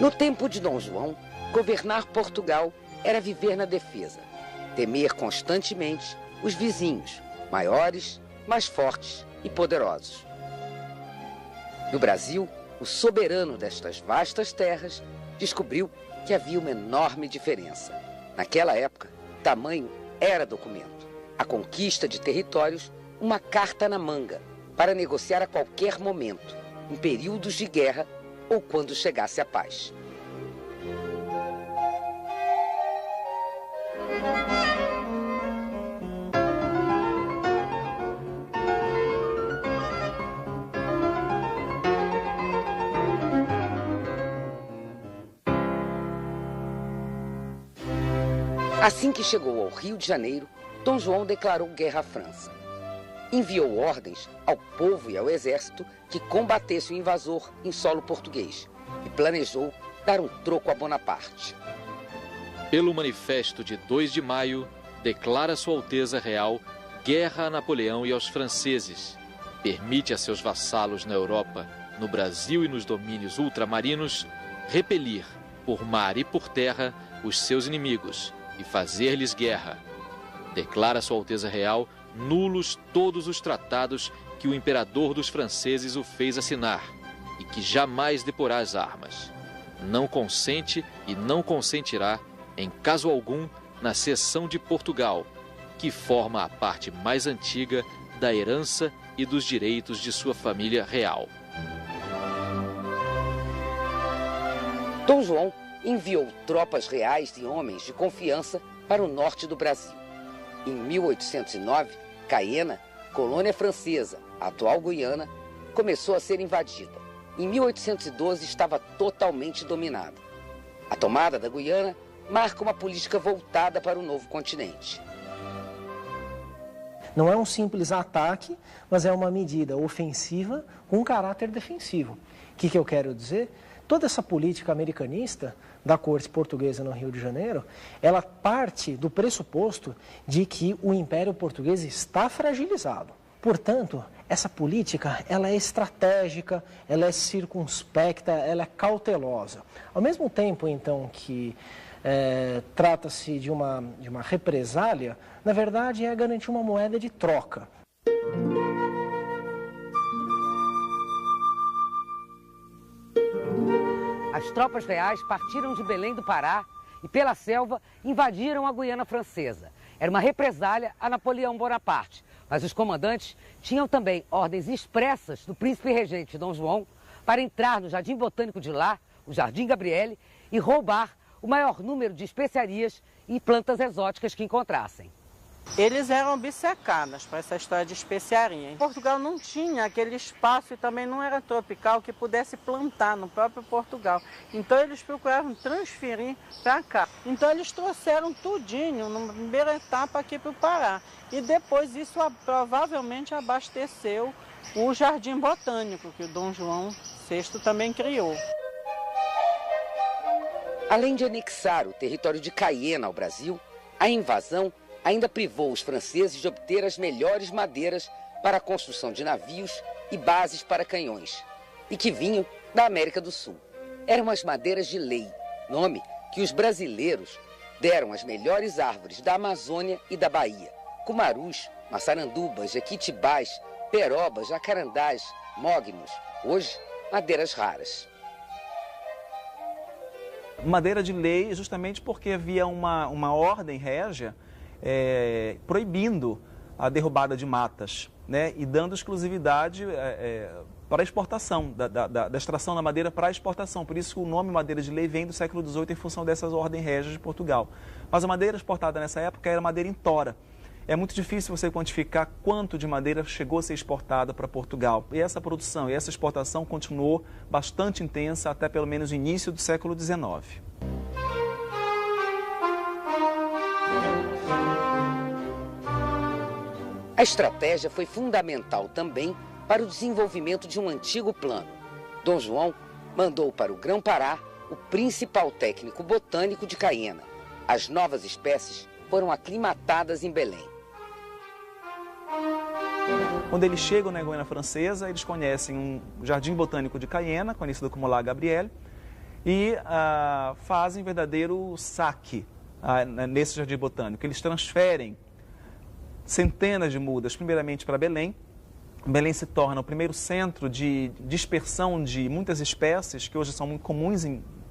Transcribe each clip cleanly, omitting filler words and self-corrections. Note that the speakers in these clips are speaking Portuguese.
No tempo de Dom João, governar Portugal era viver na defesa, temer constantemente os vizinhos, maiores, mais fortes e poderosos. No Brasil, o soberano destas vastas terras descobriu que havia uma enorme diferença. Naquela época, tamanho era documento. A conquista de territórios, uma carta na manga, para negociar a qualquer momento, em períodos de guerra ou quando chegasse a paz. Assim que chegou ao Rio de Janeiro, Dom João declarou guerra à França. Enviou ordens ao povo e ao exército que combatesse o invasor em solo português e planejou dar um troco a Bonaparte. Pelo manifesto de 2 de maio, declara Sua Alteza Real guerra a Napoleão e aos franceses. Permite a seus vassalos na Europa, no Brasil e nos domínios ultramarinos, repelir, por mar e por terra, os seus inimigos e fazer-lhes guerra. Declara Sua Alteza Real nulos todos os tratados que o imperador dos franceses o fez assinar e que jamais deporá as armas. Não consente e não consentirá, em caso algum, na cessão de Portugal, que forma a parte mais antiga da herança e dos direitos de sua família real. Dom João enviou tropas reais e homens de confiança para o norte do Brasil. Em 1809, Caiena, colônia francesa, a atual Guiana, começou a ser invadida. Em 1812 estava totalmente dominada. A tomada da Guiana marca uma política voltada para o novo continente. Não é um simples ataque, mas é uma medida ofensiva com caráter defensivo. O que eu quero dizer? Toda essa política americanista da corte portuguesa no Rio de Janeiro, ela parte do pressuposto de que o Império Português está fragilizado. Portanto, essa política, ela é estratégica, ela é circunspecta, ela é cautelosa. Ao mesmo tempo, então, que trata-se de uma represália, na verdade é garantir uma moeda de troca. As tropas reais partiram de Belém do Pará e, pela selva, invadiram a Guiana Francesa. Era uma represália a Napoleão Bonaparte, mas os comandantes tinham também ordens expressas do príncipe regente Dom João para entrar no Jardim Botânico de lá, o Jardim Gabriele, e roubar o maior número de especiarias e plantas exóticas que encontrassem. Eles eram obcecados para essa história de especiaria. Portugal não tinha aquele espaço e também não era tropical que pudesse plantar no próprio Portugal. Então eles procuraram transferir para cá. Então eles trouxeram tudinho, na primeira etapa aqui para o Pará. E depois isso provavelmente abasteceu o Jardim Botânico, que o Dom João VI também criou. Além de anexar o território de Caiena ao Brasil, a invasão ainda privou os franceses de obter as melhores madeiras para a construção de navios e bases para canhões, e que vinham da América do Sul. Eram as madeiras de lei, nome que os brasileiros deram às melhores árvores da Amazônia e da Bahia: cumarus, maçarandubas, jequitibás, perobas, jacarandás, mognos, hoje madeiras raras. Madeira de lei justamente porque havia uma ordem régia proibindo a derrubada de matas, né, e dando exclusividade para a exportação, da extração da madeira para a exportação. Por isso que o nome madeira de lei vem do século XVIII em função dessas ordens régias de Portugal. Mas a madeira exportada nessa época era madeira em tora. É muito difícil você quantificar quanto de madeira chegou a ser exportada para Portugal. E essa produção e essa exportação continuou bastante intensa até pelo menos o início do século XIX. A estratégia foi fundamental também para o desenvolvimento de um antigo plano. Dom João mandou para o Grão-Pará o principal técnico botânico de Caiena. As novas espécies foram aclimatadas em Belém. Quando eles chegam na Guiana Francesa, eles conhecem um jardim botânico de Caiena, conhecido como Lago Gabriel, e fazem verdadeiro saque nesse jardim botânico. Eles transferem centenas de mudas, primeiramente para Belém. Belém se torna o primeiro centro de dispersão de muitas espécies que hoje são muito comuns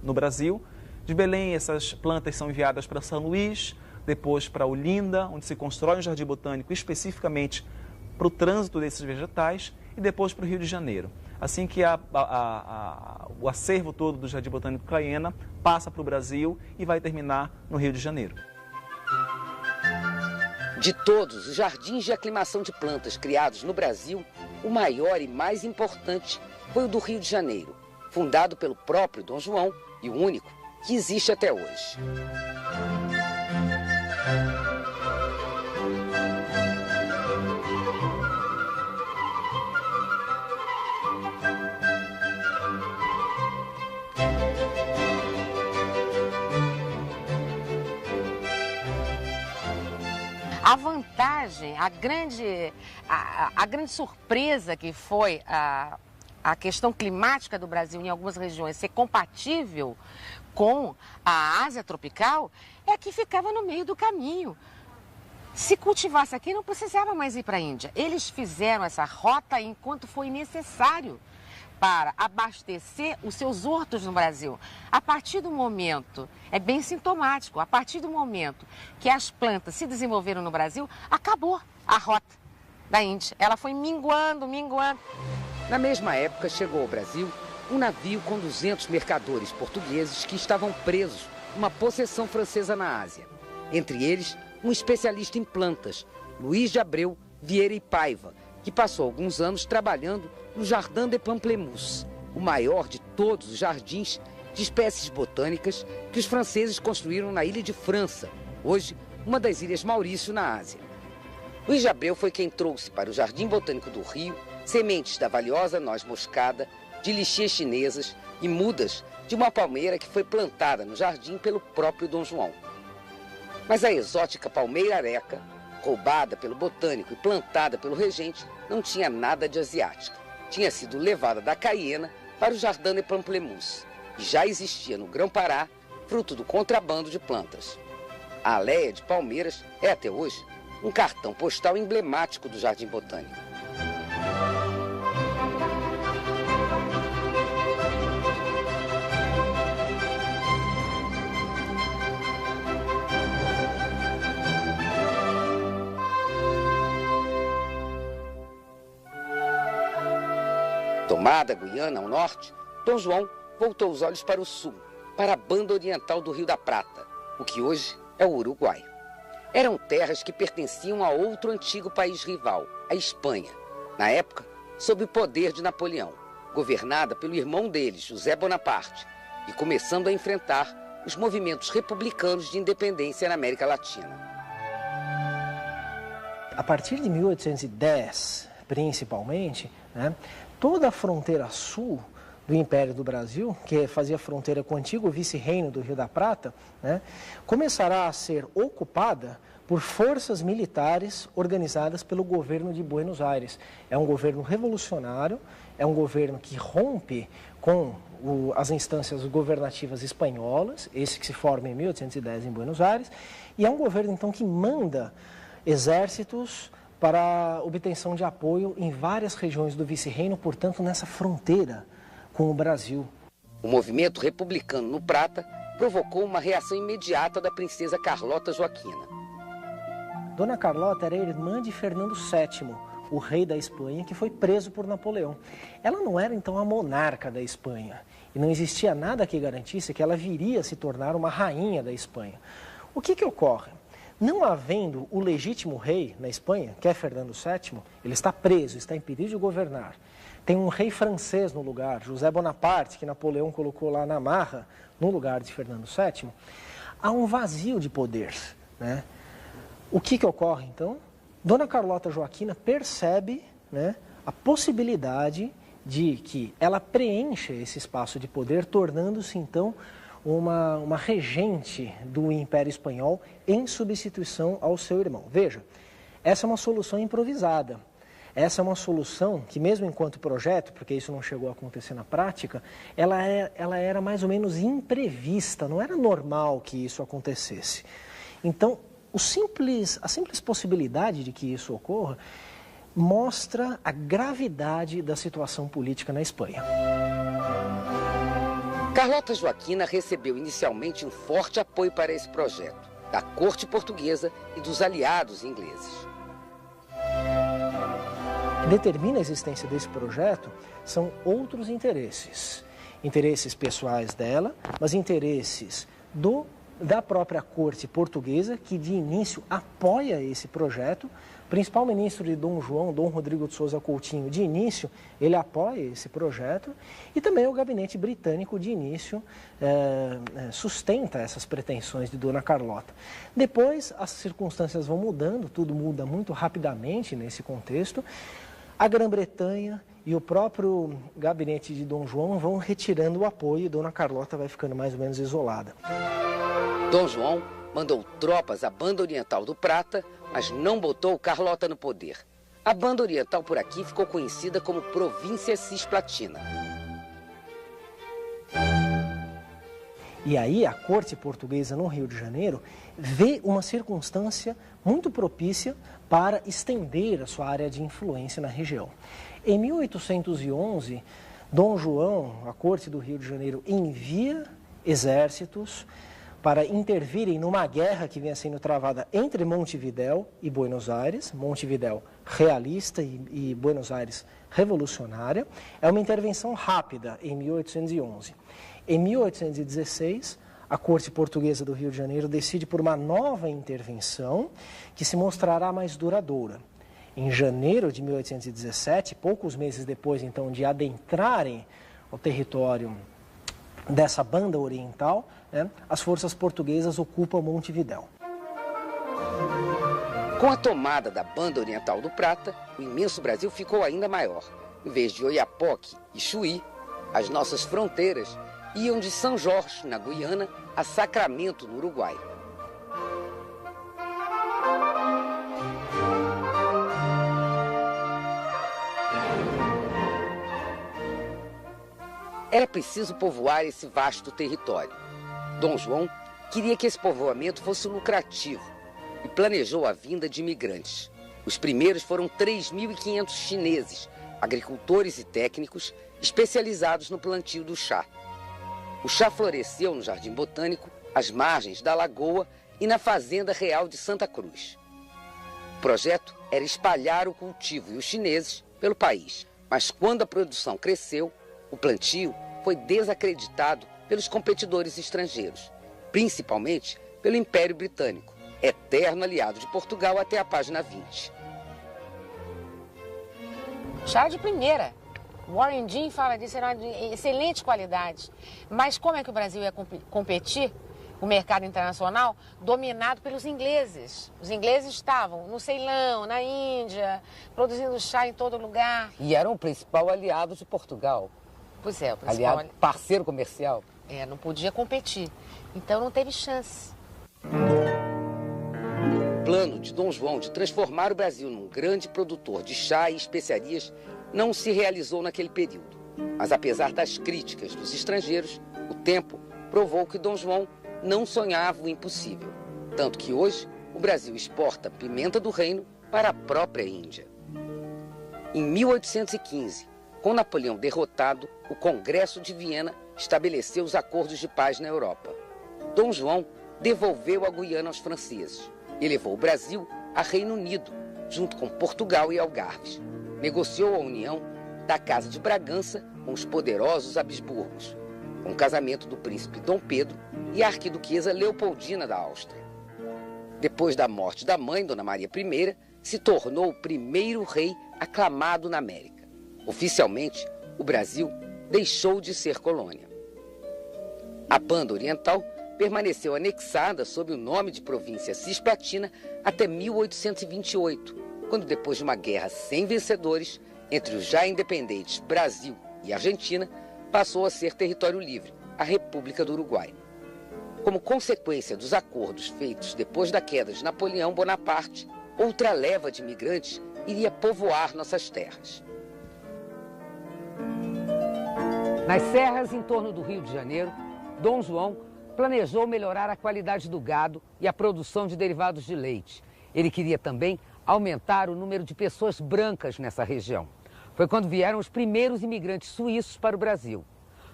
no Brasil. De Belém, essas plantas são enviadas para São Luís, depois para Olinda, onde se constrói um jardim botânico especificamente para o trânsito desses vegetais, e depois para o Rio de Janeiro. Assim que o acervo todo do Jardim Botânico Caiena passa para o Brasil e vai terminar no Rio de Janeiro. De todos os jardins de aclimação de plantas criados no Brasil, o maior e mais importante foi o do Rio de Janeiro, fundado pelo próprio Dom João e o único que existe até hoje. A vantagem, a grande surpresa que foi a questão climática do Brasil em algumas regiões ser compatível com a Ásia tropical é que ficava no meio do caminho. Se cultivasse aqui, não precisava mais ir para a Índia. Eles fizeram essa rota enquanto foi necessário para abastecer os seus hortos no Brasil. A partir do momento, é bem sintomático, a partir do momento que as plantas se desenvolveram no Brasil, acabou a rota da Índia. Ela foi minguando. Na mesma época, chegou ao Brasil um navio com 200 mercadores portugueses que estavam presos numa possessão francesa na Ásia. Entre eles, um especialista em plantas, Luiz de Abreu Vieira e Paiva, que passou alguns anos trabalhando no Jardin des Pamplemousses, o maior de todos os jardins de espécies botânicas que os franceses construíram na ilha de França, hoje uma das Ilhas Maurício, na Ásia. Luiz de Abreu foi quem trouxe para o Jardim Botânico do Rio sementes da valiosa noz moscada, de lixias chinesas e mudas de uma palmeira que foi plantada no jardim pelo próprio Dom João. Mas a exótica palmeira areca, roubada pelo botânico e plantada pelo regente, não tinha nada de asiática. Tinha sido levada da Caiena para o Jardin des Pamplemousses, que já existia no Grão-Pará, fruto do contrabando de plantas. A Aléia de Palmeiras é até hoje um cartão postal emblemático do Jardim Botânico. Tomada a Guiana ao norte, Dom João voltou os olhos para o sul, para a banda oriental do Rio da Prata, o que hoje é o Uruguai. Eram terras que pertenciam a outro antigo país rival, a Espanha, na época sob o poder de Napoleão, governada pelo irmão dele, José Bonaparte, e começando a enfrentar os movimentos republicanos de independência na América Latina. A partir de 1810, principalmente, toda a fronteira sul do Império do Brasil, que fazia fronteira com o antigo vice-reino do Rio da Prata, começará a ser ocupada por forças militares organizadas pelo governo de Buenos Aires. É um governo revolucionário, é um governo que rompe com as instâncias governativas espanholas, esse que se forma em 1810 em Buenos Aires, e é um governo, então, que manda exércitos para obtenção de apoio em várias regiões do vice-reino, portanto, nessa fronteira com o Brasil. O movimento republicano no Prata provocou uma reação imediata da princesa Carlota Joaquina. Dona Carlota era irmã de Fernando VII, o rei da Espanha, que foi preso por Napoleão. Ela não era, então, a monarca da Espanha, e não existia nada que garantisse que ela viria a se tornar uma rainha da Espanha. O que ocorre? Não havendo o legítimo rei na Espanha, que é Fernando VII, ele está preso, está impedido de governar. Tem um rei francês no lugar, José Bonaparte, que Napoleão colocou lá na marra, no lugar de Fernando VII. Há um vazio de poder, O que ocorre, então? Dona Carlota Joaquina percebe a possibilidade de que ela preencha esse espaço de poder, tornando-se, então, uma regente do Império Espanhol em substituição ao seu irmão. Veja, essa é uma solução improvisada. essa é uma solução que, mesmo enquanto projeto, porque isso não chegou a acontecer na prática, ela era mais ou menos imprevista, não era normal que isso acontecesse. Então, a simples possibilidade de que isso ocorra mostra a gravidade da situação política na Espanha. Carlota Joaquina recebeu inicialmente um forte apoio para esse projeto, da corte portuguesa e dos aliados ingleses. O que determina a existência desse projeto são outros interesses. Interesses pessoais dela, mas interesses da própria corte portuguesa, que de início apoia esse projeto. O principal ministro de Dom João, Dom Rodrigo de Sousa Coutinho, de início, ele apoia esse projeto. E também o gabinete britânico, de início, sustenta essas pretensões de Dona Carlota. Depois, as circunstâncias vão mudando, tudo muda muito rapidamente nesse contexto. A Grã-Bretanha e o próprio gabinete de Dom João vão retirando o apoio e Dona Carlota vai ficando mais ou menos isolada. Dom João mandou tropas à Banda Oriental do Prata, mas não botou Carlota no poder. A Banda Oriental por aqui ficou conhecida como Província Cisplatina. E aí a corte portuguesa no Rio de Janeiro vê uma circunstância muito propícia para estender a sua área de influência na região. Em 1811, Dom João, a corte do Rio de Janeiro, envia exércitos para intervirem numa guerra que vinha sendo travada entre Montevidéu e Buenos Aires, Montevidéu realista e Buenos Aires revolucionária. É uma intervenção rápida em 1811. Em 1816, a corte portuguesa do Rio de Janeiro decide por uma nova intervenção que se mostrará mais duradoura. Em janeiro de 1817, poucos meses depois então de adentrarem o território dessa Banda Oriental, as forças portuguesas ocupam Montevidéu. Com a tomada da Banda Oriental do Prata, o imenso Brasil ficou ainda maior. Em vez de Oiapoque e Chuí, as nossas fronteiras iam de São Jorge, na Guiana, a Sacramento, no Uruguai. Era preciso povoar esse vasto território. Dom João queria que esse povoamento fosse lucrativo e planejou a vinda de imigrantes. Os primeiros foram 3.500 chineses, agricultores e técnicos especializados no plantio do chá. O chá floresceu no Jardim Botânico, às margens da lagoa e na Fazenda Real de Santa Cruz. O projeto era espalhar o cultivo e os chineses pelo país, mas quando a produção cresceu, o plantio foi desacreditado pelos competidores estrangeiros, principalmente pelo Império Britânico, eterno aliado de Portugal até a página 20. Chá de primeira. Warren Dean fala disso, era de excelente qualidade. Mas como é que o Brasil ia competir o mercado internacional dominado pelos ingleses? Os ingleses estavam no Ceilão, na Índia, produzindo chá em todo lugar. E eram o principal aliado de Portugal. Pois é, o principal aliado, parceiro comercial. Não podia competir. Então não teve chance. O plano de Dom João de transformar o Brasil num grande produtor de chá e especiarias não se realizou naquele período. Mas apesar das críticas dos estrangeiros, o tempo provou que Dom João não sonhava o impossível. Tanto que hoje o Brasil exporta pimenta do reino para a própria Índia. Em 1815, com Napoleão derrotado, o Congresso de Viena estabeleceu os acordos de paz na Europa. Dom João devolveu a Guiana aos franceses e levou o Brasil a Reino Unido, junto com Portugal e Algarves. Negociou a união da Casa de Bragança com os poderosos Habsburgos, com o casamento do príncipe Dom Pedro e a arquiduquesa Leopoldina da Áustria. Depois da morte da mãe, Dona Maria I, se tornou o primeiro rei aclamado na América. Oficialmente, o Brasil deixou de ser colônia. A Banda Oriental permaneceu anexada sob o nome de Província Cisplatina até 1828, quando, depois de uma guerra sem vencedores entre os já independentes Brasil e Argentina, passou a ser território livre, a República do Uruguai. Como consequência dos acordos feitos depois da queda de Napoleão Bonaparte, outra leva de imigrantes iria povoar nossas terras. Nas serras em torno do Rio de Janeiro, Dom João planejou melhorar a qualidade do gado e a produção de derivados de leite. Ele queria também aumentar o número de pessoas brancas nessa região. Foi quando vieram os primeiros imigrantes suíços para o Brasil.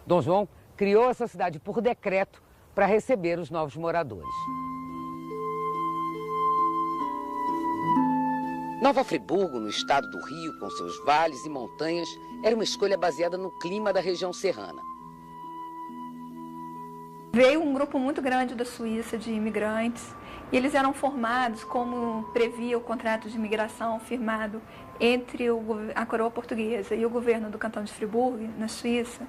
Dom João criou essa cidade por decreto para receber os novos moradores. Nova Friburgo, no estado do Rio, com seus vales e montanhas, era uma escolha baseada no clima da região serrana. Veio um grupo muito grande da Suíça de imigrantes e eles eram formados, como previa o contrato de imigração firmado entre a coroa portuguesa e o governo do cantão de Friburgo, na Suíça.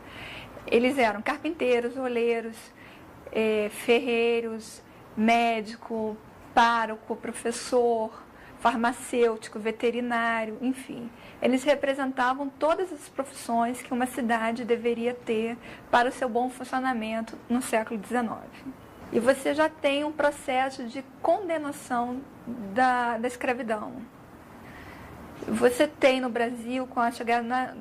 Eles eram carpinteiros, oleiros, ferreiros, médico, pároco, professor, farmacêutico, veterinário, enfim. Eles representavam todas as profissões que uma cidade deveria ter para o seu bom funcionamento no século XIX. E você já tem um processo de condenação da escravidão. Você tem no Brasil, com a chegada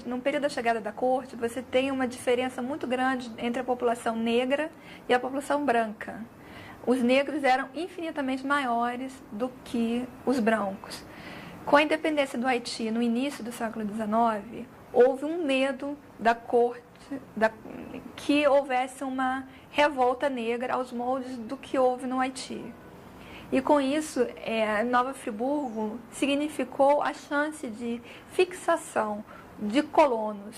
no período da chegada da corte, você tem uma diferença muito grande entre a população negra e a população branca. Os negros eram infinitamente maiores do que os brancos. Com a independência do Haiti no início do século XIX, houve um medo da corte que houvesse uma revolta negra aos moldes do que houve no Haiti. E com isso, Nova Friburgo significou a chance de fixação de colonos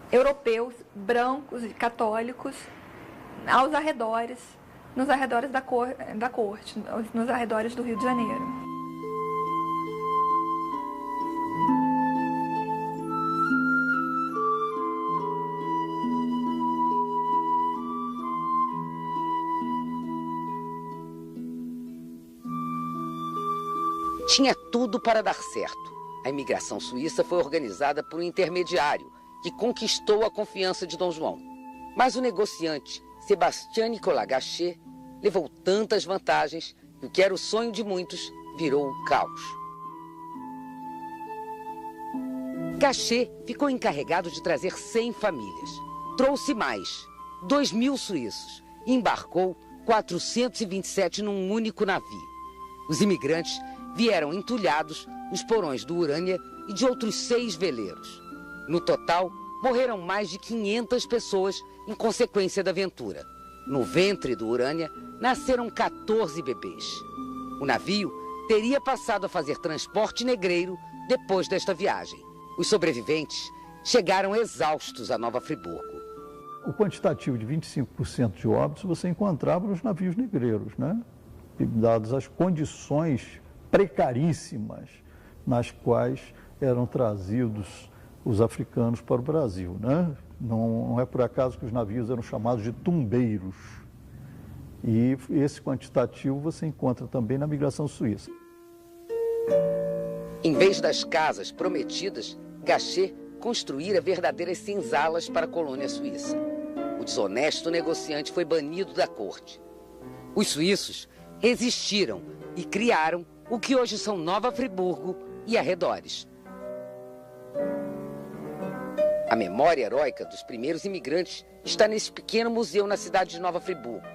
europeus, brancos e católicos aos arredores, nos arredores da corte, nos arredores do Rio de Janeiro. Tinha tudo para dar certo. A imigração suíça foi organizada por um intermediário que conquistou a confiança de Dom João. Mas o negociante Sébastien Nicolas Gachet levou tantas vantagens que o que era o sonho de muitos virou um caos. Gachet ficou encarregado de trazer 100 famílias. Trouxe mais, 2.000 suíços, e embarcou 427 num único navio. Os imigrantes vieram entulhados nos porões do Urânia e de outros 6 veleiros. No total, morreram mais de 500 pessoas em consequência da aventura. No ventre do Urânia, nasceram 14 bebês. O navio teria passado a fazer transporte negreiro depois desta viagem. Os sobreviventes chegaram exaustos a Nova Friburgo. O quantitativo de 25% de óbitos você encontrava nos navios negreiros, né? E dadas as condições precaríssimas nas quais eram trazidos os africanos para o Brasil, né? Não é por acaso que os navios eram chamados de tumbeiros. E esse quantitativo você encontra também na migração suíça. Em vez das casas prometidas, Gachet construíra verdadeiras senzalas para a colônia suíça. O desonesto negociante foi banido da corte. Os suíços resistiram e criaram o que hoje são Nova Friburgo e arredores. A memória heróica dos primeiros imigrantes está nesse pequeno museu na cidade de Nova Friburgo.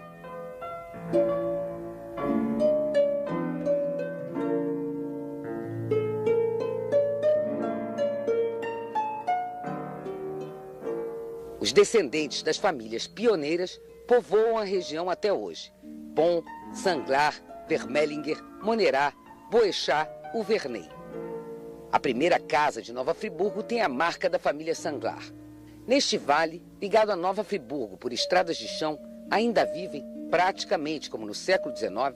Os descendentes das famílias pioneiras povoam a região até hoje. Pont, Sanglar, Vermellinger, Monerá, Boechat, Uverney. A primeira casa de Nova Friburgo tem a marca da família Sanglar. Neste vale, ligado a Nova Friburgo por estradas de chão, ainda vivem, praticamente como no século XIX,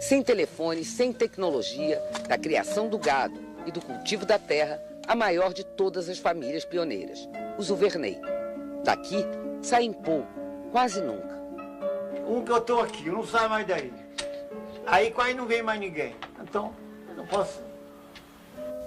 sem telefone, sem tecnologia, da criação do gado e do cultivo da terra, a maior de todas as famílias pioneiras, os Uverney. Daqui saem pouco, quase nunca. Um que eu estou aqui, eu não saio mais daí. Aí quase não vem mais ninguém. Então, eu não posso.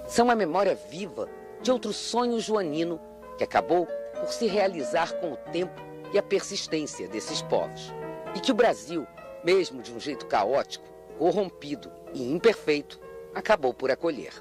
São a memória viva de outro sonho joanino que acabou por se realizar com o tempo e a persistência desses povos. E que o Brasil, mesmo de um jeito caótico, corrompido e imperfeito, acabou por acolher.